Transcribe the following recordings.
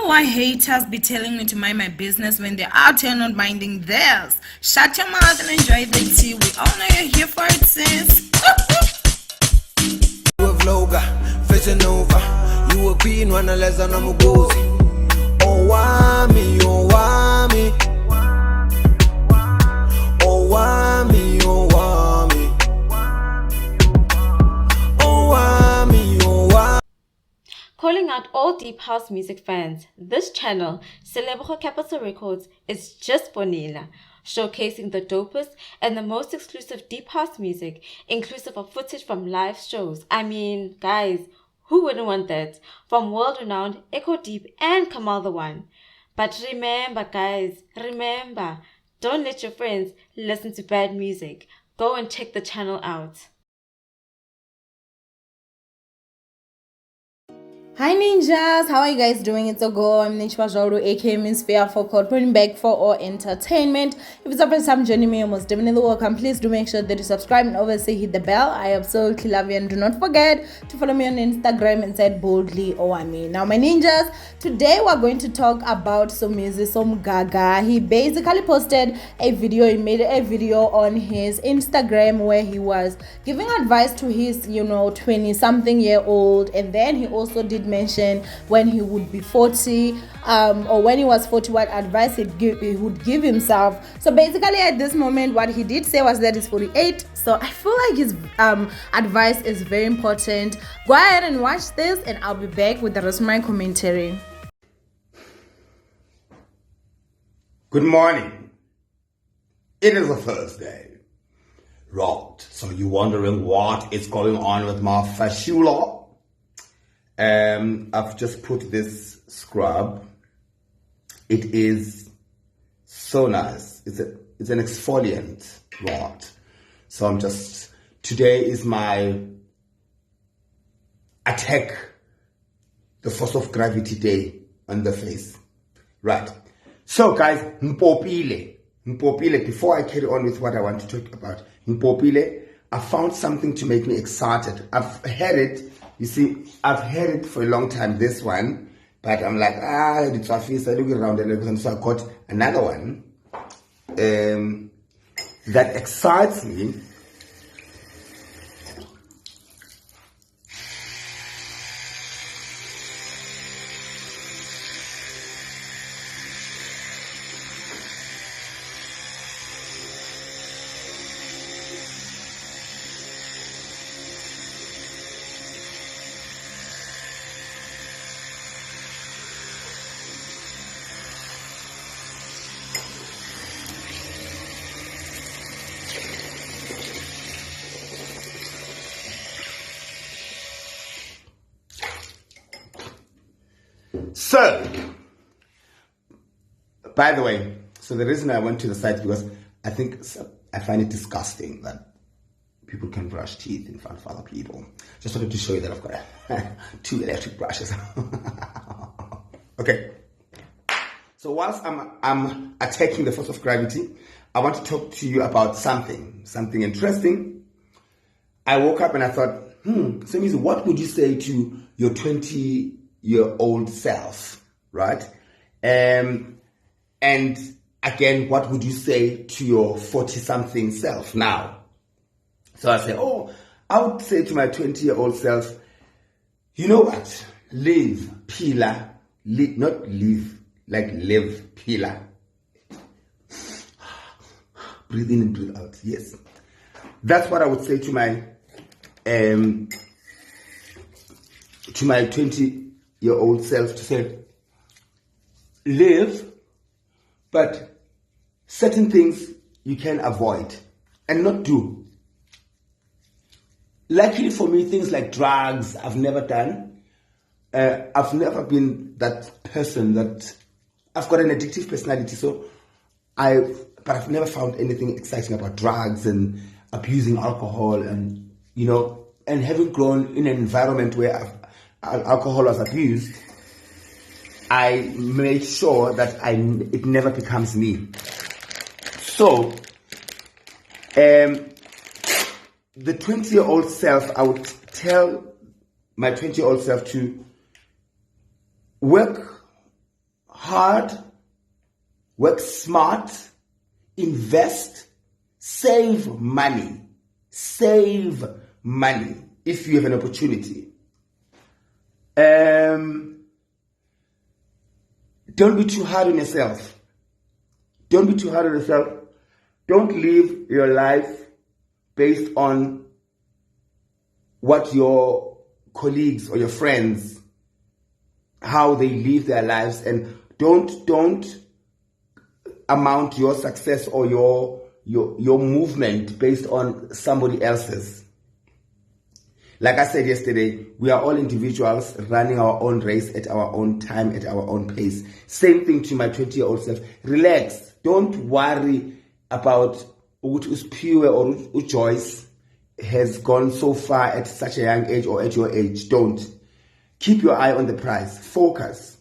why haters be telling me to mind my business when they're out here not minding theirs. Shut your mouth and enjoy the tea. We all know you're here for it, sis. You a queen, one less than I'm a gozy. Owamie, Owamie. Owamie, Owamie. Owamie, Owamie. Calling out all deep house music fans, this channel, Celebro Capital Records, is just for Nila, showcasing the dopest and the most exclusive deep house music, inclusive of footage from live shows. I mean, guys, who wouldn't want that? From world-renowned Echo Deep and Kamal the One. But remember, guys, remember, don't let your friends listen to bad music. Go and check the channel out. Hi ninjas, how are you guys doing? It's Ogo. I'm Ninja Jauru, aka Miss Fair for Code, putting back for all entertainment. If it's the first time joining me, you're most definitely welcome. Please do make sure that you subscribe and obviously hit the bell. I absolutely love you, and do not forget to follow me on Instagram inside boldly Owamie. Now my ninjas, today we're going to talk about Somizi Gaga. He basically posted a video, he made a video on his Instagram where he was giving advice to his 20-something-year-old, and then he also did mention when he would be 40 or when he was 40 what advice he would give himself. So basically at this moment what he did say was that he's 48, so I feel like his advice is very important. Go ahead and watch this and I'll be back with the rest of my commentary. Good morning. It is a Thursday. Right, so you're wondering what is going on with my fashula? I've just put this scrub. It is so nice. It's an exfoliant, right? So today is my attack the force of gravity day on the face, right? So guys, Mpopile, before I carry on with what I want to talk about, Mpopile, I found something to make me excited. I've had it. You see, I've had it for a long time, this one, but I'm like, it's a face. I look around and so I got another one that excites me. So, by the way, so the reason I went to the site because I find it disgusting that people can brush teeth in front of other people. Just wanted to show you that I've got 2 electric brushes. Okay. So whilst I'm attacking the force of gravity, I want to talk to you about something interesting. I woke up and I thought, Somizi, what would you say to your 20-year-old self, right? And again, what would you say to your 40-something self now? So I say, I would say to my 20-year-old self, you know what? Live, pila, not live, like live, pila. Breathe in and breathe out, yes. That's what I would say to my 20-year-old self, to say, live, but certain things you can avoid and not do. Luckily for me, things like drugs, I've never done. I've never been that person that, I've got an addictive personality, but I've never found anything exciting about drugs and abusing alcohol and, and having grown in an environment where alcohol was abused, I made sure that it never becomes me. So, the 20-year-old self, I would tell my 20-year-old self to work hard, work smart, invest, save money. Save money if you have an opportunity. Don't be too hard on yourself. Don't be too hard on yourself. Don't live your life based on what your colleagues or your friends, how they live their lives, and don't amount your success or your movement based on somebody else's. Like I said yesterday, we are all individuals running our own race at our own time, at our own pace. Same thing to my 20-year-old self. Relax. Don't worry about which pure or Joyce has gone so far at such a young age or at your age. Don't. Keep your eye on the prize. Focus.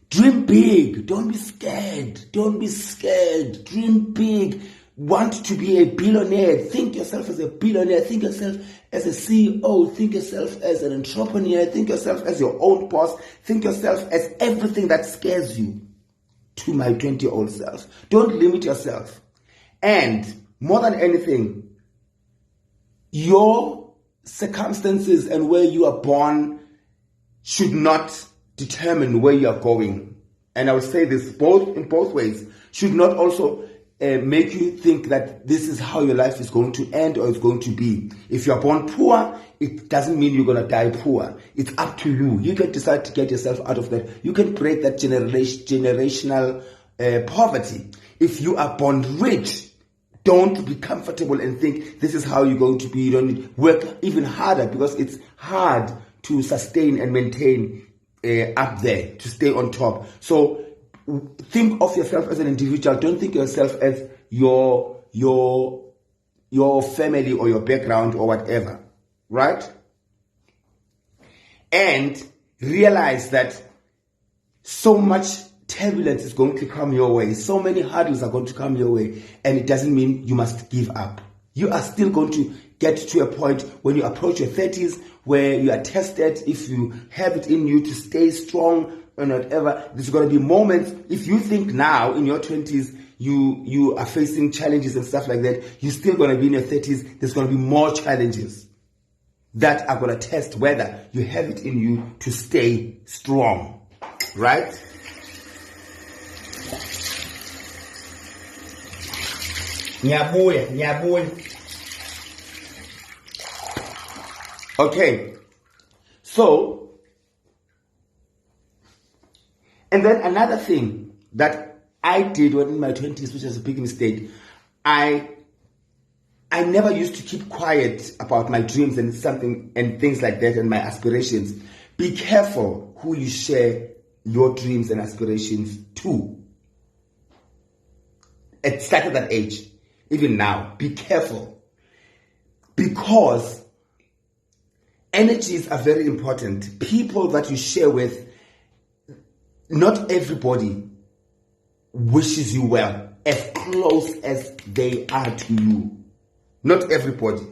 Dream big. Don't be scared. Don't be scared. Dream big. Want to be a billionaire. Think yourself as a billionaire. Think yourself as a CEO. Think yourself as an entrepreneur. Think yourself as your own boss. Think yourself as everything that scares you. To my 20-year-old self. Don't limit yourself. And more than anything, your circumstances and where you are born should not determine where you are going. And I will say this in both ways. Should not also make you think that this is how your life is going to end or it's going to be. If you are born poor, it doesn't mean you're going to die poor. It's up to you. You can decide to get yourself out of that. You can break that generational poverty. If you are born rich, don't be comfortable and think this is how you're going to be. You don't work even harder, because it's hard to sustain and maintain up there, to stay on top. So think of yourself as an individual. Don't think of yourself as your family or your background or whatever, right? And realize that so much turbulence is going to come your way. So many hurdles are going to come your way. And it doesn't mean you must give up. You are still going to get to a point when you approach your 30s where you are tested if you have it in you to stay strong or whatever. There's going to be moments. If you think now in your 20s you are facing challenges and stuff like that, you're still going to be in your 30s. There's going to be more challenges that are going to test whether you have it in you to stay strong, right? Nyabuya. Okay, so, and then another thing that I did when in my 20s, which was a big mistake, I never used to keep quiet about my dreams and things like that and my aspirations. Be careful who you share your dreams and aspirations to. It started at that age. Even now, be careful, because energies are very important. People that you share with, not everybody wishes you well as close as they are to you. Not everybody.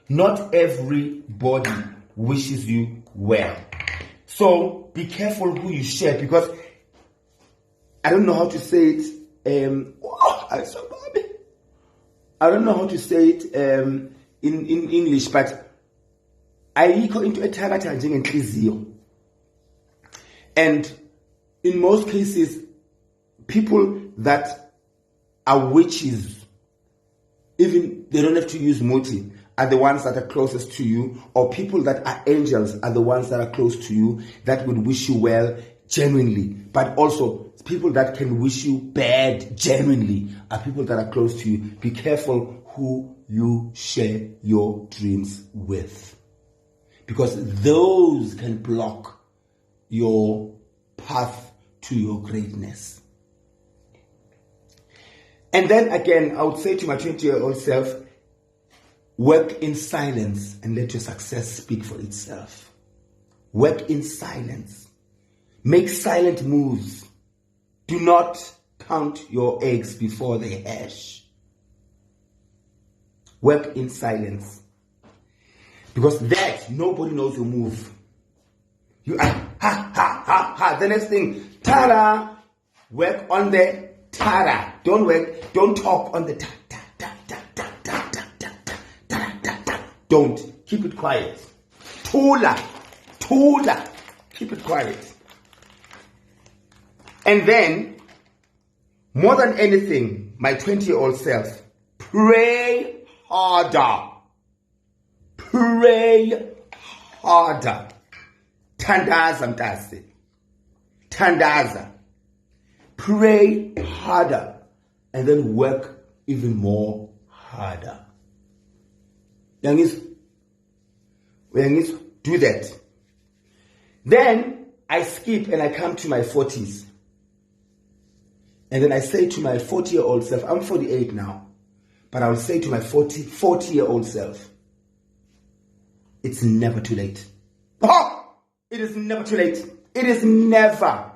Not everybody wishes you well. So be careful who you share, because I don't know how to say it. I don't know how to say it in English, but ayikho into ethabatha njengenhliziyo. And in most cases, people that are witches, even they don't have to use muti, are the ones that are closest to you, or people that are angels are the ones that are close to you, that would wish you well genuinely. But also, people that can wish you bad genuinely are people that are close to you. Be careful who you share your dreams with, because those can block your path to your greatness. And then again, I would say to my 20-year-old self, work in silence and let your success speak for itself. Work in silence. Make silent moves. Do not count your eggs before they hatch. Work in silence. Because that, nobody knows your move. You are, The next thing, ta-da. Work on the ta-da. Don't talk on the ta-ta-ta-ta-ta-ta-ta-ta-ta-ta-ta. Don't. Keep it quiet. Tula. Keep it quiet. And then, more than anything, my 20-year-old self, pray harder. Pray harder. Tandaza mtasi. Tandaza. Pray harder. And then work even more harder. Youngis, do that. Then I skip and I come to my 40s. And then I say to my 40-year-old self, I'm 48 now, but I will say to my 40-year-old self, it's never too late. Oh, it is never too late. It is never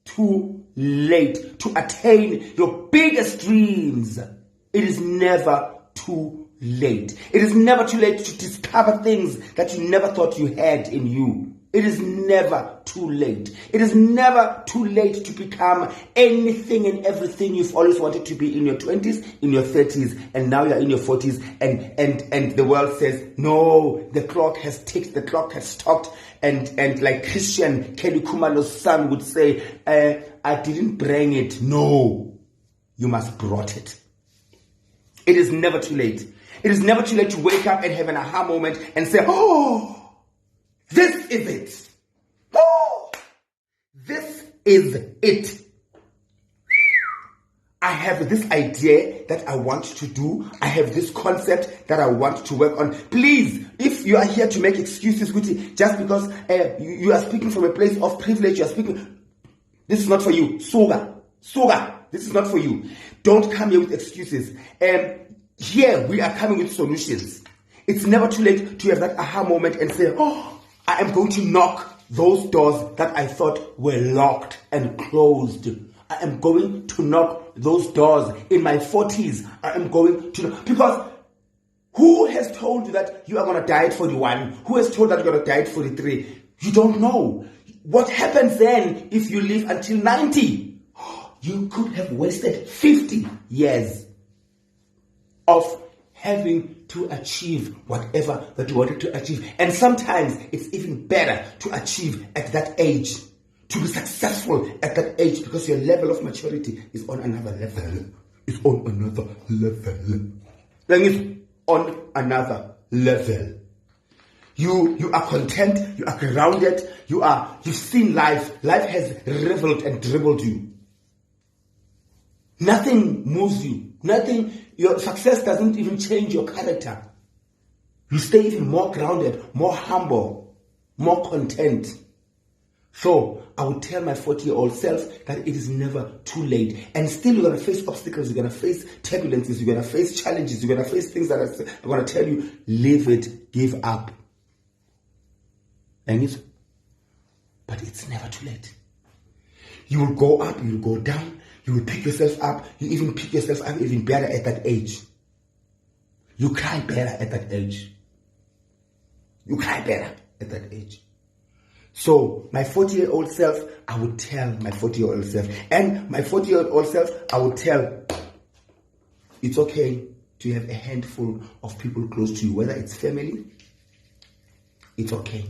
too late to attain your biggest dreams. It is never too late. It is never too late to discover things that you never thought you had in you. It is never too late. It is never too late to become anything and everything you've always wanted to be in your 20s, in your 30s, and now you're in your 40s, and the world says, no, the clock has ticked, the clock has stopped, and like Christian Kelly Kumalo's son would say, I didn't bring it. No, you must brought it. It is never too late. It is never too late to wake up and have an aha moment and say, oh, this is it. Oh, this is it. I have this idea that I want to do. I have this concept that I want to work on. Please, if you are here to make excuses, just because you are speaking from a place of privilege, you are speaking, this is not for you. Soga, this is not for you. Don't come here with excuses. Here we are coming with solutions. It's never too late to have that aha moment and say, oh, I am going to knock those doors that I thought were locked and closed. I am going to knock those doors in my 40s. I am going to knock. Because who has told you that you are going to die at 41? Who has told that you're going to die at 43? You don't know. What happens then if you live until 90? You could have wasted 50 years of having to achieve whatever that you wanted to achieve. And sometimes it's even better to achieve at that age, to be successful at that age, because your level of maturity is on another level. It's on another level. It's on another level. You are content, you are grounded, you've seen life. Life has reveled and dribbled you. Nothing moves you. Your success doesn't even change your character. You stay even more grounded, more humble, more content. So I would tell my 40-year-old self that it is never too late. And still you're going to face obstacles, you're going to face turbulences, you're going to face challenges, you're going to face things that are going to tell you, leave it, give up. But it's never too late. You will go up, you will go down, you will pick yourself up, you even pick yourself up even better at that age. You cry better at that age. You cry better at that age. So my 40-year-old self, I would tell my 40-year-old self, and my 40-year-old self, I would tell, it's okay to have a handful of people close to you, whether it's family, it's okay.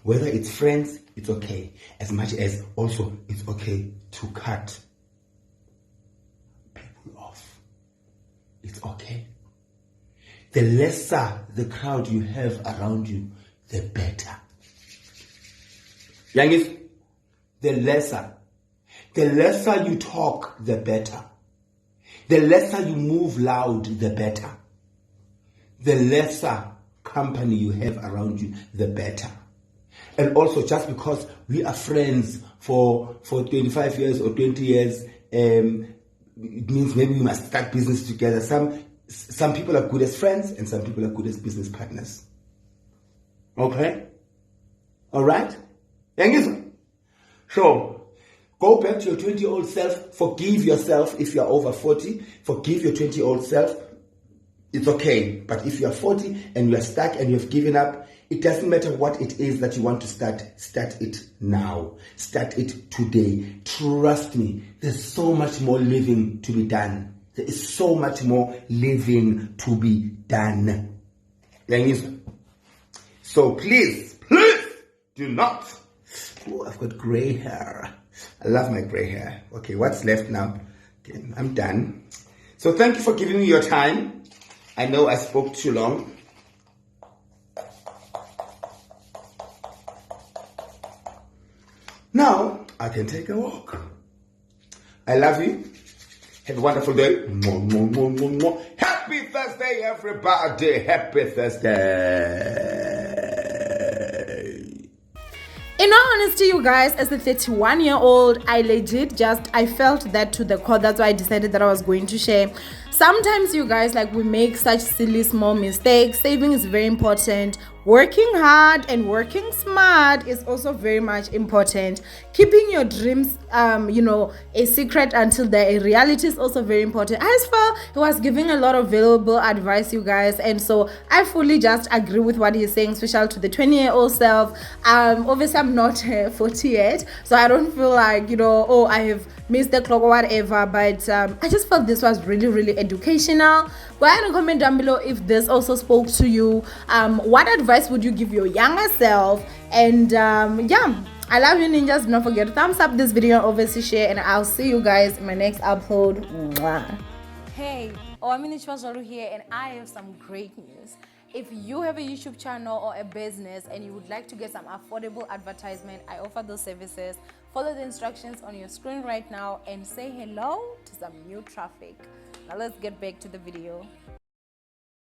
Whether it's friends, it's okay. As much as also it's okay to cut people off. It's okay. The lesser the crowd you have around you, the better. Youngest, the lesser you talk, the better. The lesser you move loud, the better. The lesser company you have around you, the better. And also, just because we are friends for 25 years or 20 years, it means maybe we must start business together. Some people are good as friends and some people are good as business partners. Okay? All right? So, go back to your 20-year-old self. Forgive yourself if you're over 40. Forgive your 20-year-old self. It's okay. But if you're 40 and you're stuck and you've given up, It doesn't matter what it is that you want to start it now. Start it today. Trust me, there's so much more living to be done. There is so much more living to be done. So please do not. Oh, I've got gray hair. I love my gray hair. Okay, what's left now? Okay, I'm done. So thank you for giving me your time. I know I spoke too long. Now, I can take a walk. I love you. Have a wonderful day. Happy Thursday, everybody. Happy Thursday. In all honesty, you guys, as a 31-year-old, I felt that to the core. That's why I decided that I was going to share. Sometimes, you guys, like, we make such silly small mistakes. Saving is very important. Working hard and working smart is also very much important. Keeping your dreams, a secret until they're a reality is also very important. I just felt he was giving a lot of valuable advice, you guys, and so I fully just agree with what he's saying, especially to the 20-year-old self. Obviously, I'm not 40 yet, so I don't feel like, I have missed the clock or whatever, but I just felt this was really, really educational. Go ahead and comment down below if this also spoke to you. What advice would you give your younger self? And I love you, ninjas. Don't forget to thumbs up this video and obviously share, and I'll see you guys in my next upload. Mwah. Hey, Owamie here, and I have some great news. If you have a YouTube channel or a business and you would like to get some affordable advertisement, I offer those services. Follow the instructions on your screen right now and say hello to some new traffic. Now let's get back to the video.